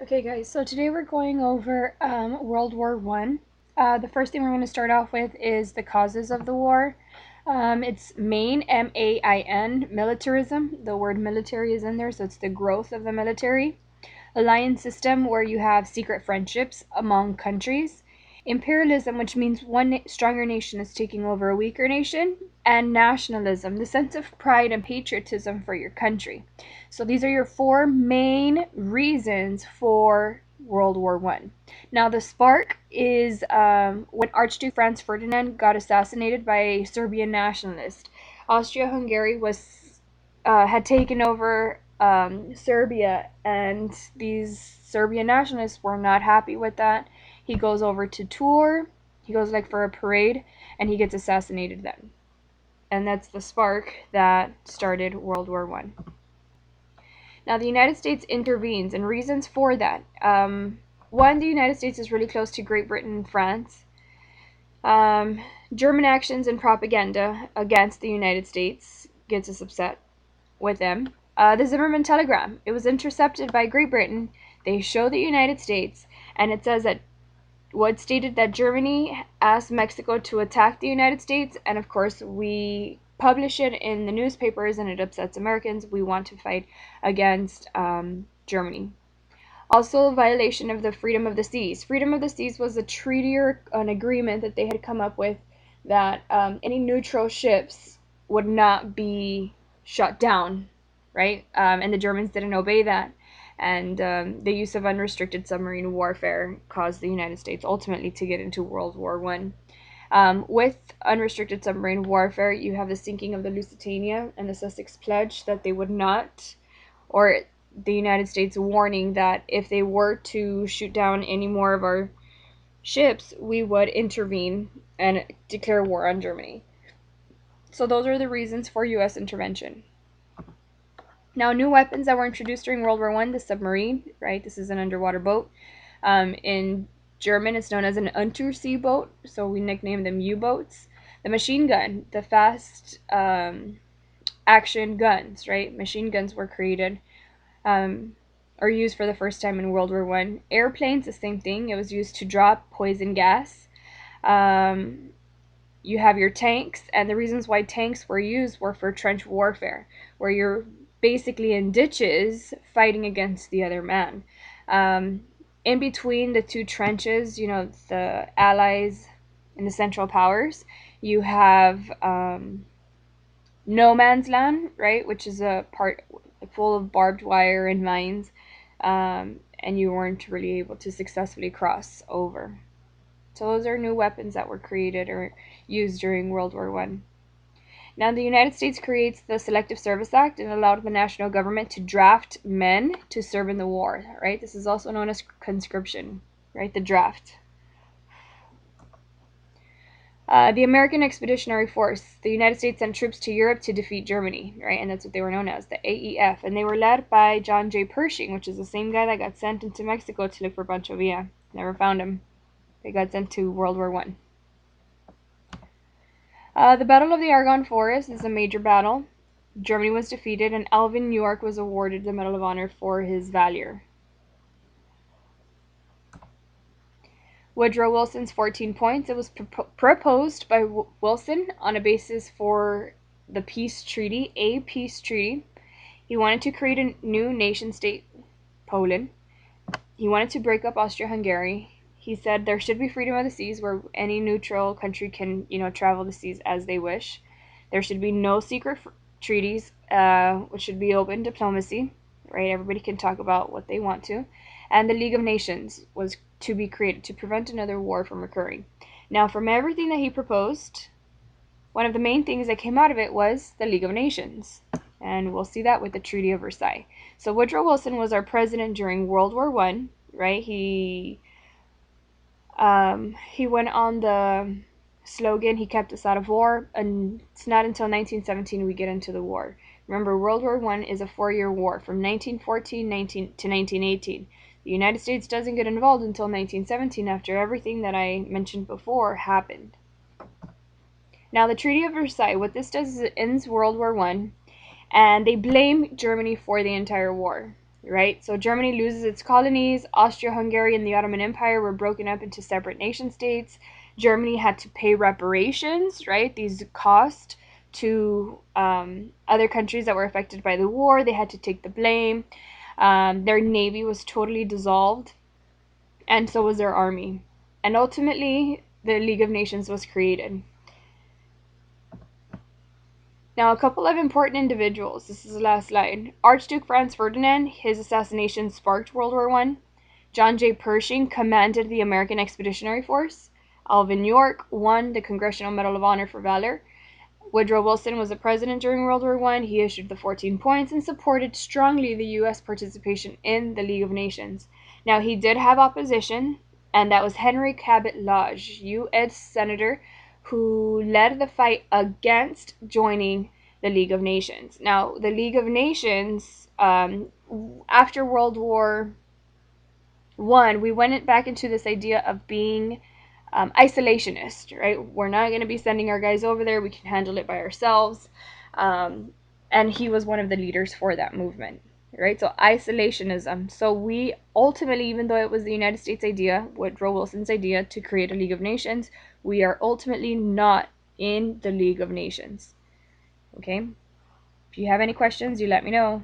Okay, guys, so today we're going over World War One. The first thing we're going to start off with is the causes of the war. It's main, M-A-I-N, militarism. The word military is in there, so it's the growth of the military. Alliance system, where you have secret friendships among countries. Imperialism, which means one stronger nation is taking over a weaker nation. And nationalism, the sense of pride and patriotism for your country. So these are your four main reasons for World War One. Now the spark is when Archduke Franz Ferdinand got assassinated by a Serbian nationalist. Austria-Hungary was had taken over Serbia, and these Serbian nationalists were not happy with that. He goes over to tour. He goes like for a parade, and he gets assassinated then. And that's the spark that started World War One. Now, the United States intervenes, and reasons for that. One, the United States is really close to Great Britain and France. German actions and propaganda against the United States gets us upset with them. The Zimmerman telegram, it was intercepted by Great Britain. They show the United States, and it says that what stated that Germany asked Mexico to attack the United States, and of course we publish it in the newspapers and it upsets Americans. We want to fight against Germany. Also, a violation of the freedom of the seas. Freedom of the seas was a treaty or an agreement that they had come up with that any neutral ships would not be shut down, right? And the Germans didn't obey that. And the use of unrestricted submarine warfare caused the United States ultimately to get into World War One. With unrestricted submarine warfare, you have the sinking of the Lusitania and the Sussex Pledge that they would not, or the United States warning that if they were to shoot down any more of our ships, we would intervene and declare war on Germany. So those are the reasons for U.S. intervention. Now, new weapons that were introduced during World War One: the submarine, right? This is an underwater boat. In German, it's known as an Untersee boat, so we nickname them U-boats. The machine gun, the fast action guns, right? Machine guns were created or used for the first time in World War One. Airplanes, the same thing. It was used to drop poison gas. You have your tanks, and the reasons why tanks were used were for trench warfare, where you're basically in ditches fighting against the other man. In between the two trenches, you know, the Allies and the Central Powers, you have no man's land, right, which is a part full of barbed wire and mines, and you weren't really able to successfully cross over. So those are new weapons that were created or used during World War One. Now, the United States creates the Selective Service Act and allowed the national government to draft men to serve in the war, right? This is also known as conscription, right? The draft. The American Expeditionary Force. The United States sent troops to Europe to defeat Germany, right? And that's what they were known as, the AEF. And they were led by John J. Pershing, which is the same guy that got sent into Mexico to look for Pancho Villa. Never found him. They got sent to World War One. The Battle of the Argonne Forest is a major battle. Germany was defeated, and Alvin York was awarded the Medal of Honor for his valor. Woodrow Wilson's 14 points. It was proposed by Wilson on a basis for the peace treaty, a peace treaty. He wanted to create a new nation state, Poland. He wanted to break up Austria-Hungary. He said there should be freedom of the seas, where any neutral country can, travel the seas as they wish. There should be no secret treaties, which should be open diplomacy, right? Everybody can talk about what they want to. And the League of Nations was to be created to prevent another war from occurring. Now, from everything that he proposed, one of the main things that came out of it was the League of Nations. And we'll see that with the Treaty of Versailles. So Woodrow Wilson was our president during World War One, right? He went on the slogan, "He kept us out of war," and it's not until 1917 we get into the war. Remember, World War One is a 4-year war from 1914 to 1918. The United States doesn't get involved until 1917, after everything that I mentioned before happened. Now, the Treaty of Versailles, what this does is it ends World War One, and they blame Germany for the entire war. right? So Germany loses its colonies. Austria-Hungary and the Ottoman Empire were broken up into separate nation states. Germany had to pay reparations, right? These cost to other countries that were affected by the war. They had to take the blame. Their navy was totally dissolved, and so was their army. And ultimately, the League of Nations was created. Now, a couple of important individuals. This is the last slide. Archduke Franz Ferdinand, his assassination sparked World War I. John J. Pershing commanded the American Expeditionary Force. Alvin York won the Congressional Medal of Honor for Valor. Woodrow Wilson was the president during World War I. He issued the 14 points and supported strongly the U.S. participation in the League of Nations. Now, he did have opposition, and that was Henry Cabot Lodge, U.S. Senator, who led the fight against joining the League of Nations. Now, the League of Nations, after World War I, we went back into this idea of being isolationist, right? We're not going to be sending our guys over there. We can handle it by ourselves. And he was one of the leaders for that movement, right? So isolationism. So we ultimately, even though it was the United States idea, Woodrow Wilson's idea to create a League of Nations, we are ultimately not in the League of Nations. Okay? If you have any questions, you let me know.